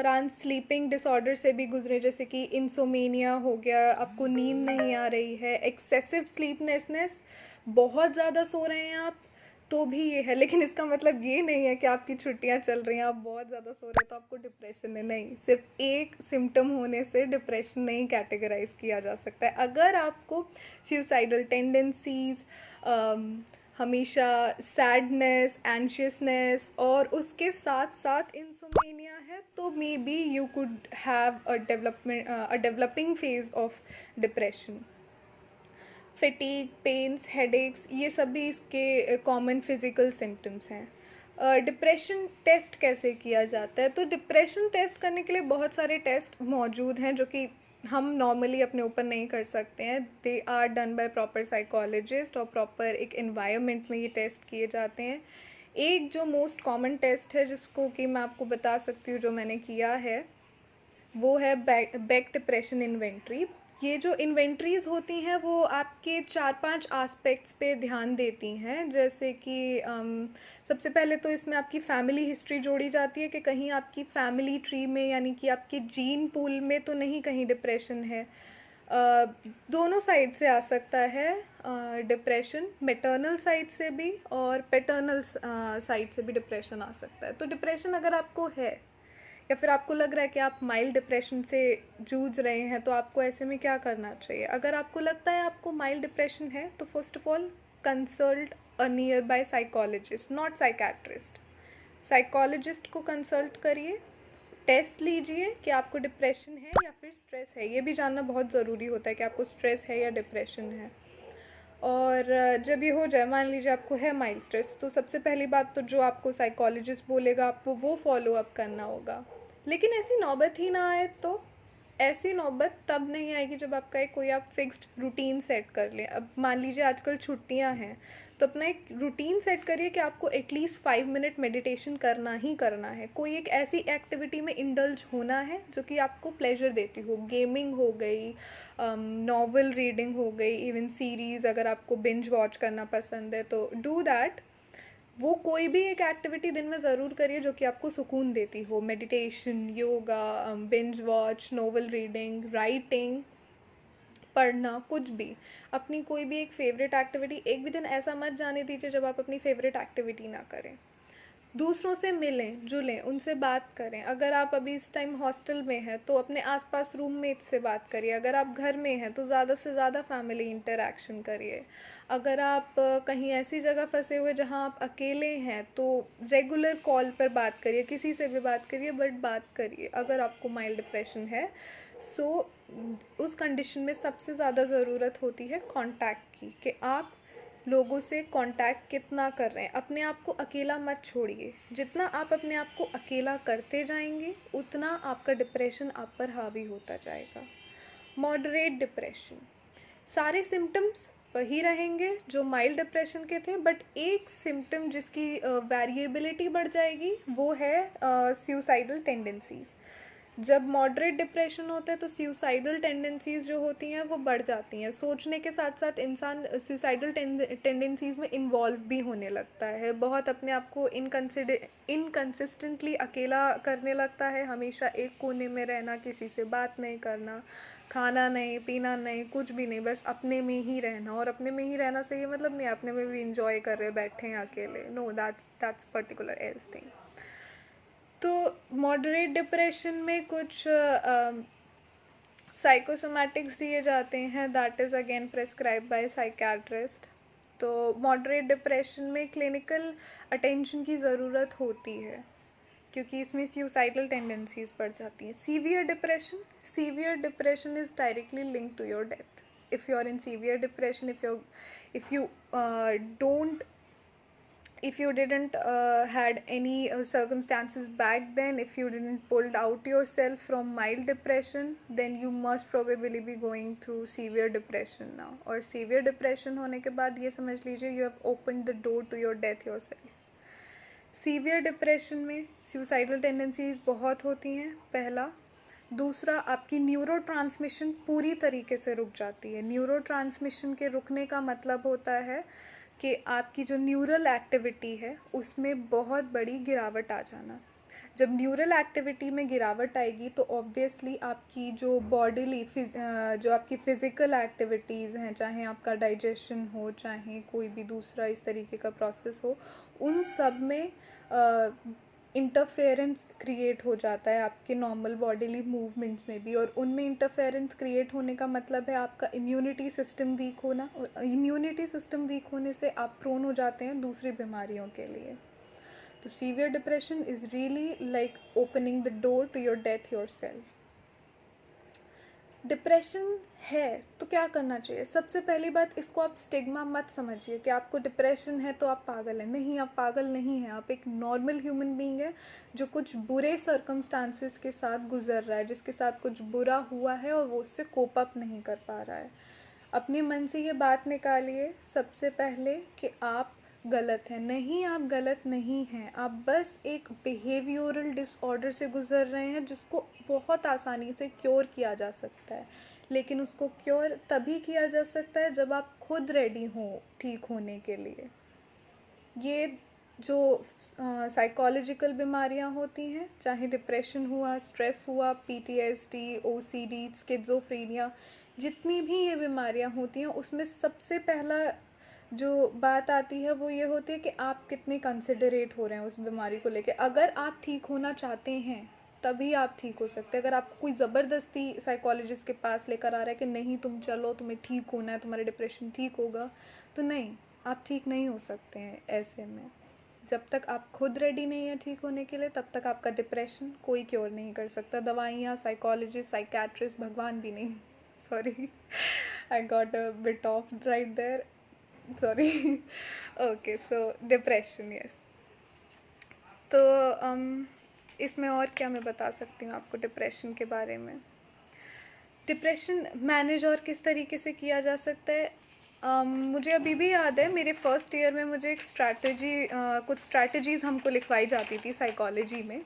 दौरान sleeping disorder से भी गुजरे, जैसे कि इंसोमेनिया हो गया, आपको नींद नहीं आ रही है, एक्सेसिव स्लीपनेसनेस, बहुत ज़्यादा सो रहे हैं आप, तो भी ये है। लेकिन इसका मतलब ये नहीं है कि आपकी छुट्टियां चल रही हैं, आप बहुत ज़्यादा सो रहे हैं तो आपको डिप्रेशन है, नहीं। सिर्फ एक सिम्टम होने से डिप्रेशन नहीं कैटेगराइज किया जा सकता है। अगर आपको सुसाइडल टेंडेंसीज, हमेशा सैडनेस, एंशियसनेस और उसके साथ साथ इंसोमेनिया है, तो may be you could have a developing phase of depression. Fatigue, pains, headaches, ये सभी इसके कॉमन फिजिकल सिम्टम्स हैं। डिप्रेशन टेस्ट कैसे किया जाता है? तो डिप्रेशन टेस्ट करने के लिए बहुत सारे टेस्ट मौजूद हैं जो कि हम नॉर्मली अपने ऊपर नहीं कर सकते हैं। They are done by proper psychologist और प्रॉपर एक एनवायरनमेंट में ये टेस्ट किए जाते हैं। एक जो मोस्ट कॉमन टेस्ट है जिसको कि मैं आपको बता सकती हूँ जो मैंने किया है, वो है बैक डिप्रेशन इन्वेंट्री। ये जो इन्वेंट्रीज होती हैं वो आपके 4-5 आस्पेक्ट्स पे ध्यान देती हैं, जैसे कि सबसे पहले तो इसमें आपकी फैमिली हिस्ट्री जोड़ी जाती है कि कहीं आपकी फैमिली ट्री में, यानी कि आपके जीन पूल में तो नहीं कहीं डिप्रेशन है। दोनों साइड से आ सकता है डिप्रेशन, मैटरनल साइड से भी और पैटर्नल साइड से भी डिप्रेशन आ सकता है। तो डिप्रेशन अगर आपको है या फिर आपको लग रहा है कि आप माइल्ड डिप्रेशन से जूझ रहे हैं, तो आपको ऐसे में क्या करना चाहिए? अगर आपको लगता है आपको माइल्ड डिप्रेशन है, तो first of all consult a near by psychologist, not psychiatrist. Psychologist को कंसल्ट करिए, टेस्ट लीजिए कि आपको डिप्रेशन है या फिर स्ट्रेस है। ये भी जानना बहुत ज़रूरी होता है कि आपको स्ट्रेस है या डिप्रेशन है। और जब ये हो जाए, मान लीजिए आपको है माइल्ड स्ट्रेस, तो सबसे पहली बात तो जो आपको साइकोलॉजिस्ट बोलेगा आपको वो फॉलो अप करना होगा। लेकिन ऐसी नौबत ही ना आए तो, ऐसी नौबत तब नहीं आएगी जब आपका एक कोई आप फिक्स्ड रूटीन सेट कर लें। अब मान लीजिए आजकल छुट्टियां हैं, तो अपना एक रूटीन सेट करिए कि आपको एटलीस्ट 5 मिनट मेडिटेशन करना ही करना है। कोई एक ऐसी एक्टिविटी में इंडल्ज होना है जो कि आपको प्लेजर देती हो। गेमिंग हो गई, नॉवल रीडिंग हो गई, इवन सीरीज़ अगर आपको बिंज वॉच करना पसंद है तो डू दैट। वो कोई भी एक एक्टिविटी दिन में ज़रूर करिए जो कि आपको सुकून देती हो। Meditation, yoga, binge watch, novel reading, writing, पढ़ना, कुछ भी। अपनी कोई भी एक फ़ेवरेट एक्टिविटी, एक भी दिन ऐसा मत जाने दीजिए जब आप अपनी फ़ेवरेट एक्टिविटी ना करें। दूसरों से मिलें जुलें, उनसे बात करें। अगर आप अभी इस टाइम हॉस्टल में हैं तो अपने आसपास रूममेट से बात करिए। अगर आप घर में हैं तो ज़्यादा से ज़्यादा फैमिली इंटरेक्शन करिए। अगर आप कहीं ऐसी जगह फंसे हुए जहाँ आप अकेले हैं तो रेगुलर कॉल पर बात करिए, किसी से भी बात करिए, बट बात करिए अगर आपको माइल्ड डिप्रेशन है। सो उस कंडीशन में सबसे ज़्यादा ज़रूरत होती है कांटेक्ट की, कि आप लोगों से कांटेक्ट कितना कर रहे हैं। अपने आप को अकेला मत छोड़िए। जितना आप अपने आप को अकेला करते जाएंगे उतना आपका डिप्रेशन आप पर हावी होता जाएगा। मॉडरेट डिप्रेशन, सारे सिम्टम्स वही रहेंगे जो माइल्ड डिप्रेशन के थे, बट एक सिम्टम जिसकी वेरिएबिलिटी बढ़ जाएगी वो है सुसाइडल टेंडेंसीज़। जब मॉडरेट डिप्रेशन होता है तो सुसाइडल टेंडेंसीज़ जो होती हैं वो बढ़ जाती हैं। सोचने के साथ साथ इंसान सुसाइडल टेंडेंसीज़ में इन्वॉल्व भी होने लगता है। बहुत अपने आप को इनकंसिस्टेंटली अकेला करने लगता है, हमेशा एक कोने में रहना, किसी से बात नहीं करना, खाना नहीं, पीना नहीं, कुछ भी नहीं, बस अपने में ही रहना। और अपने में ही रहना से ये मतलब नहीं अपने में भी इंजॉय कर रहे बैठे हैं अकेले, no, that's particular else thing. तो मॉडरेट डिप्रेशन में कुछ साइकोसोमैटिक्स दिए जाते हैं, that is again prescribe by psychiatrist. तो मॉडरेट डिप्रेशन में क्लिनिकल अटेंशन की ज़रूरत होती है क्योंकि इसमें सुसाइडल टेंडेंसीज बढ़ जाती हैं। Severe depression is directly linked to your death. If you are in severe depression, if you don't if you didn't had any circumstances back then, if you didn't pulled out yourself from mild depression, then you must probably be going through severe depression now. और severe depression होने के बाद ये समझ लीजिए you have opened the door to your death yourself. Severe depression में suicidal tendencies बहुत होती हैं, पहला। दूसरा, आपकी न्यूरो ट्रांसमिशन पूरी तरीके से रुक जाती है। न्यूरो ट्रांसमिशन के रुकने का मतलब होता है कि आपकी जो न्यूरल एक्टिविटी है उसमें बहुत बड़ी गिरावट आ जाना। जब न्यूरल एक्टिविटी में गिरावट आएगी तो ऑब्वियसली आपकी जो बॉडीली जो आपकी फिज़िकल एक्टिविटीज़ हैं, चाहे आपका डाइजेशन हो, चाहे कोई भी दूसरा इस तरीके का प्रोसेस हो, उन सब में इंटरफेरेंस क्रिएट हो जाता है आपके नॉर्मल बॉडीली मूवमेंट्स में भी। और उनमें इंटरफेरेंस क्रिएट होने का मतलब है आपका इम्यूनिटी सिस्टम वीक होना, और इम्यूनिटी सिस्टम वीक होने से आप प्रोन हो जाते हैं दूसरी बीमारियों के लिए। तो severe depression is really like opening the door to your death yourself. Depression है तो क्या करना चाहिए? सबसे पहली बात, इसको आप स्टिग्मा मत समझिए कि आपको डिप्रेशन है तो आप पागल हैं। नहीं, आप पागल नहीं हैं, आप एक नॉर्मल ह्यूमन बीइंग है जो कुछ बुरे सर्कमस्टांसेस के साथ गुजर रहा है, जिसके साथ कुछ बुरा हुआ है और वो उससे कोप अप नहीं कर पा रहा है। अपने मन से ये बात निकालिए सबसे पहले कि आप गलत हैं। नहीं, आप गलत नहीं हैं, आप बस एक बिहेवियरल डिसऑर्डर से गुजर रहे हैं जिसको बहुत आसानी से क्योर किया जा सकता है। लेकिन उसको क्योर तभी किया जा सकता है जब आप खुद रेडी हों ठीक होने के लिए। ये जो साइकोलॉजिकल बीमारियां होती हैं, चाहे डिप्रेशन हुआ, स्ट्रेस हुआ, पीटीएसडी, ओसीडी, स्किज़ोफ्रेनिया, जितनी भी ये बीमारियां होती हैं उसमें सबसे पहला जो बात आती है वो ये होती है कि आप कितने कंसिडरेट हो रहे हैं उस बीमारी को लेके। अगर आप ठीक होना चाहते हैं तभी आप ठीक हो सकते हैं। अगर आप कोई ज़बरदस्ती साइकोलॉजिस्ट के पास लेकर आ रहा है कि नहीं तुम चलो, तुम्हें ठीक होना है, तुम्हारा डिप्रेशन ठीक होगा, तो नहीं, आप ठीक नहीं हो सकते हैं। ऐसे में जब तक आप खुद रेडी नहीं है ठीक होने के लिए, तब तक आपका डिप्रेशन कोई क्योर नहीं कर सकता। दवाइयाँ, साइकोलॉजिस्ट, साइकेट्रिस्ट, भगवान भी नहीं। Sorry, I got a bit off right there, sorry. Okay, so depression, yes. तो इसमें और क्या मैं बता सकती हूँ आपको डिप्रेशन के बारे में? डिप्रेशन मैनेज और किस तरीके से किया जा सकता है? मुझे अभी भी याद है मेरे फर्स्ट ईयर में मुझे एक कुछ स्ट्रैटेजीज़ हमको लिखवाई जाती थी साइकोलॉजी में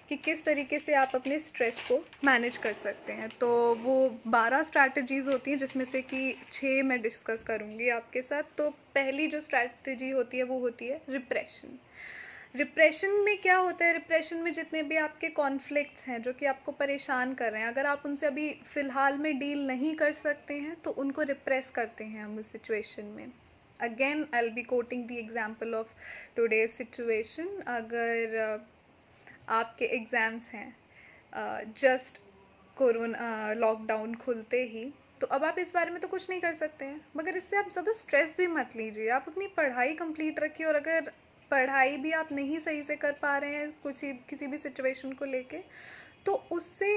कि किस तरीके से आप अपने स्ट्रेस को मैनेज कर सकते हैं। तो वो 12 स्ट्रैटेजीज़ होती हैं जिसमें से कि 6 मैं डिस्कस करूँगी आपके साथ। तो पहली जो स्ट्रैटेजी होती है वो होती है रिप्रेशन। रिप्रेशन में क्या होता है? रिप्रेशन में जितने भी आपके कॉन्फ्लिक्ट्स हैं जो कि आपको परेशान कर रहे हैं, अगर आप उनसे अभी फ़िलहाल में डील नहीं कर सकते हैं तो उनको रिप्रेस करते हैं हम उस सिचुएशन में। Again I will be coating the example of today's situation. अगर आपके एग्ज़ाम्स हैं जस्ट कोरोना लॉकडाउन खुलते ही, तो अब आप इस बारे में तो कुछ नहीं कर सकते हैं, मगर इससे आप ज़्यादा स्ट्रेस भी मत लीजिए। आप अपनी पढ़ाई कंप्लीट रखिए, और अगर पढ़ाई भी आप नहीं सही से कर पा रहे हैं किसी भी सिचुएशन को लेके, तो उससे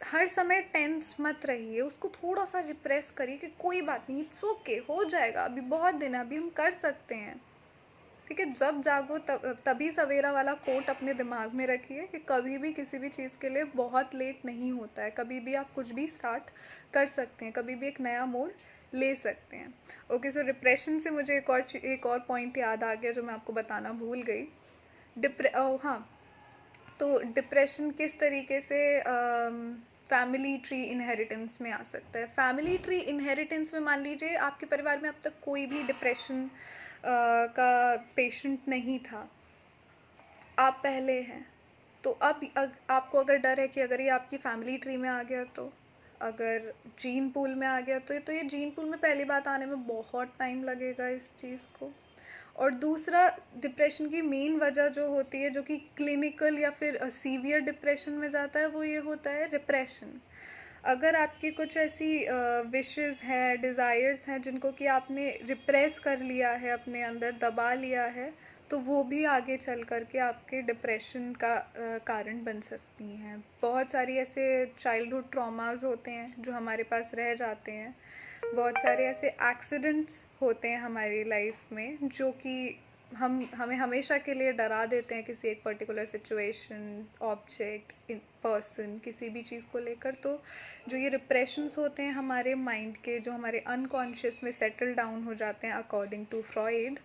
हर समय टेंस मत रहिए, उसको थोड़ा सा रिप्रेस करिए कि कोई बात नहीं, इट्स ओके, हो जाएगा, अभी बहुत दिन है, अभी हम कर सकते हैं। ठीक है, जब जागो तभी सवेरा वाला कोट अपने दिमाग में रखिए कि कभी भी किसी भी चीज़ के लिए बहुत लेट नहीं होता है। कभी भी आप कुछ भी स्टार्ट कर सकते हैं, कभी भी एक नया मोड़ ले सकते हैं। ओके, सो डिप्रेशन से मुझे एक और पॉइंट याद आ गया जो मैं आपको बताना भूल गई। हाँ, तो डिप्रेशन किस तरीके से फैमिली ट्री इनहेरिटेंस में आ सकता है? फैमिली ट्री इनहेरिटेंस में मान लीजिए आपके परिवार में अब तक कोई भी डिप्रेशन का पेशेंट नहीं था, आप पहले हैं, तो अब आपको अगर डर है कि अगर ये आपकी फैमिली ट्री में आ गया, तो अगर जीन पूल में आ गया, तो ये जीन पूल में पहली बात आने में बहुत टाइम लगेगा इस चीज़ को। और दूसरा, डिप्रेशन की मेन वजह जो होती है, जो कि क्लिनिकल या फिर सीवियर डिप्रेशन में जाता है, वो ये होता है रिप्रेशन। अगर आपकी कुछ ऐसी विशेस हैं, डिज़ायर्स हैं जिनको कि आपने रिप्रेस कर लिया है, अपने अंदर दबा लिया है, तो वो भी आगे चल कर के आपके डिप्रेशन का कारण बन सकती हैं। बहुत सारी ऐसे चाइल्डहुड ट्रॉमास होते हैं जो हमारे पास रह जाते हैं, बहुत सारे ऐसे एक्सीडेंट्स होते हैं हमारी लाइफ में जो कि हमें हमेशा के लिए डरा देते हैं किसी एक पर्टिकुलर सिचुएशन, ऑब्जेक्ट, पर्सन, किसी भी चीज़ को लेकर। तो जो ये रिप्रेशंस होते हैं हमारे माइंड के, जो हमारे अनकॉन्शियस में सेटल डाउन हो जाते हैं अकॉर्डिंग टू फ्रॉइड,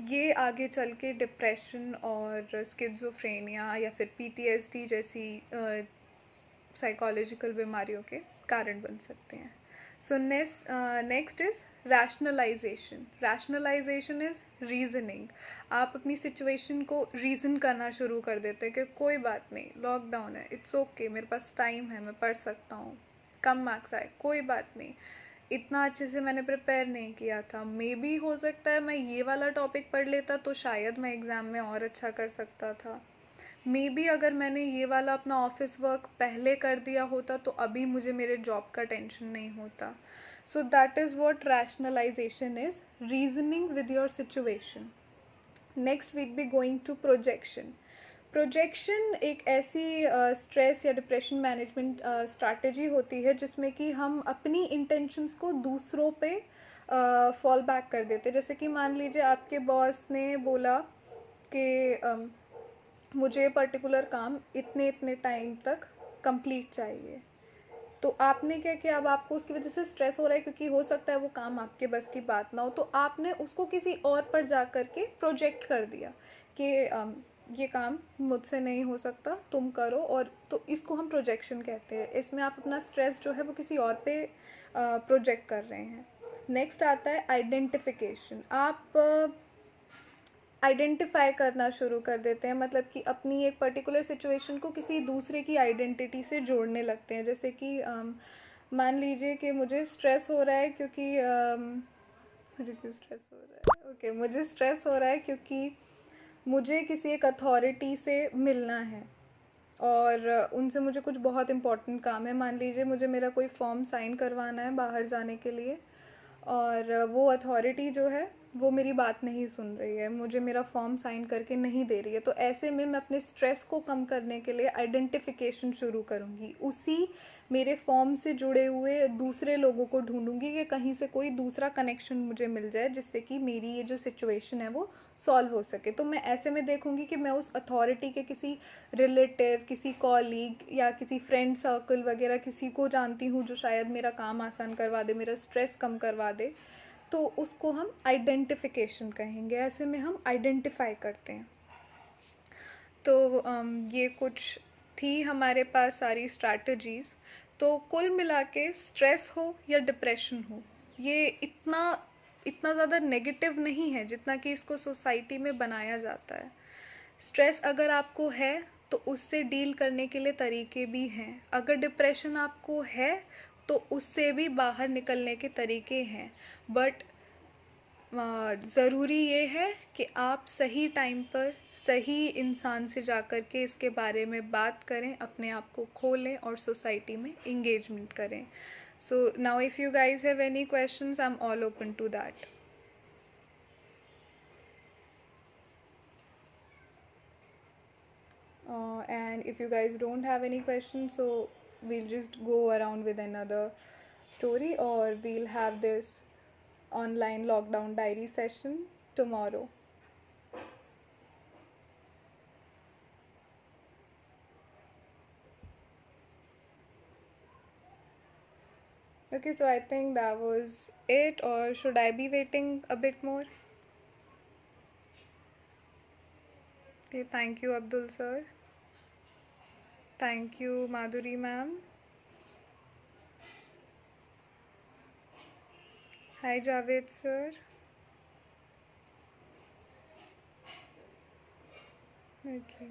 ये आगे चल के डिप्रेशन और स्किज़ोफ्रेनिया या फिर पीटीएसडी जैसी साइकोलॉजिकल बीमारियों के कारण बन सकते हैं। So next is rationalization. Rationalization is reasoning. आप अपनी सिचुएशन को रीज़न करना शुरू कर देते हैं कि कोई बात नहीं, लॉकडाउन है, इट्स ओके, मेरे पास टाइम है, मैं पढ़ सकता हूँ, कम मार्क्स आए कोई बात नहीं, इतना अच्छे से मैंने प्रिपेयर नहीं किया था, मे बी हो सकता है मैं ये वाला टॉपिक पढ़ लेता तो शायद मैं एग्ज़ाम में और अच्छा कर सकता था, मे बी अगर मैंने ये वाला अपना ऑफिस वर्क पहले कर दिया होता तो अभी मुझे मेरे जॉब का टेंशन नहीं होता. So that is what rationalisation is, reasoning with your situation. Next week be going to projection. Projection एक ऐसी स्ट्रेस या डिप्रेशन मैनेजमेंट स्ट्रैटेजी होती है जिसमें कि हम अपनी इंटेंशंस को दूसरों पे फॉल बैक कर देते हैं. जैसे कि मान लीजिए आपके बॉस ने बोला कि मुझे पर्टिकुलर काम इतने इतने टाइम तक कंप्लीट चाहिए, तो आपने क्या किया, अब आपको उसकी वजह से स्ट्रेस हो रहा है क्योंकि हो सकता है वो काम आपके बस की बात ना हो, तो आपने उसको किसी और पर जा कर के प्रोजेक्ट कर दिया कि ये काम मुझसे नहीं हो सकता, तुम करो. और तो इसको हम प्रोजेक्शन कहते हैं. इसमें आप अपना स्ट्रेस जो है वो किसी और पे प्रोजेक्ट कर रहे हैं. नेक्स्ट आता है आइडेंटिफिकेशन. आप आइडेंटिफाई करना शुरू कर देते हैं, मतलब कि अपनी एक पर्टिकुलर सिचुएशन को किसी दूसरे की आइडेंटिटी से जोड़ने लगते हैं. जैसे कि मान लीजिए कि मुझे स्ट्रेस हो रहा है क्योंकि मुझे क्यों स्ट्रेस हो रहा है, ओके मुझे स्ट्रेस हो रहा है क्योंकि मुझे किसी एक अथॉरिटी से मिलना है और उनसे मुझे कुछ बहुत इम्पोर्टेंट काम है. मान लीजिए मुझे मेरा कोई फॉर्म साइन करवाना है बाहर जाने के लिए और वो अथॉरिटी जो है वो मेरी बात नहीं सुन रही है, मुझे मेरा फॉर्म साइन करके नहीं दे रही है. तो ऐसे में मैं अपने स्ट्रेस को कम करने के लिए आइडेंटिफिकेशन शुरू करूँगी. उसी मेरे फॉर्म से जुड़े हुए दूसरे लोगों को ढूंढूंगी कि कहीं से कोई दूसरा कनेक्शन मुझे मिल जाए जिससे कि मेरी ये जो सिचुएशन है वो सॉल्व हो सके. तो मैं ऐसे में देखूंगी कि मैं उस अथॉरिटी के किसी रिलेटिव, किसी कॉलीग या किसी फ्रेंड सर्कल वगैरह किसी को जानती हूँ जो शायद मेरा काम आसान करवा दे, मेरा स्ट्रेस कम करवा दे. तो उसको हम आइडेंटिफिकेशन कहेंगे. ऐसे में हम आइडेंटिफाई करते हैं. तो ये कुछ थी हमारे पास सारी स्ट्रैटेजीज़. तो कुल मिला के स्ट्रेस हो या डिप्रेशन हो, ये इतना इतना ज़्यादा नेगेटिव नहीं है जितना कि इसको सोसाइटी में बनाया जाता है. स्ट्रेस अगर आपको है तो उससे डील करने के लिए तरीके भी हैं. अगर डिप्रेशन आपको है तो उससे भी बाहर निकलने के तरीके हैं. बट ज़रूरी ये है कि आप सही टाइम पर सही इंसान से जा कर के इसके बारे में बात करें, अपने आप को खोलें और सोसाइटी में इंगेजमेंट करें. So now if you guys have any questions I am all open to that. And if you guys don't have any questions, so we'll just go around with another story, or we'll have this online lockdown diary session tomorrow. Okay, so I think that was it, or should I be waiting a bit more? Okay, thank you Abdul sir. Thank you Madhuri ma'am. Hi Javed sir. Okay.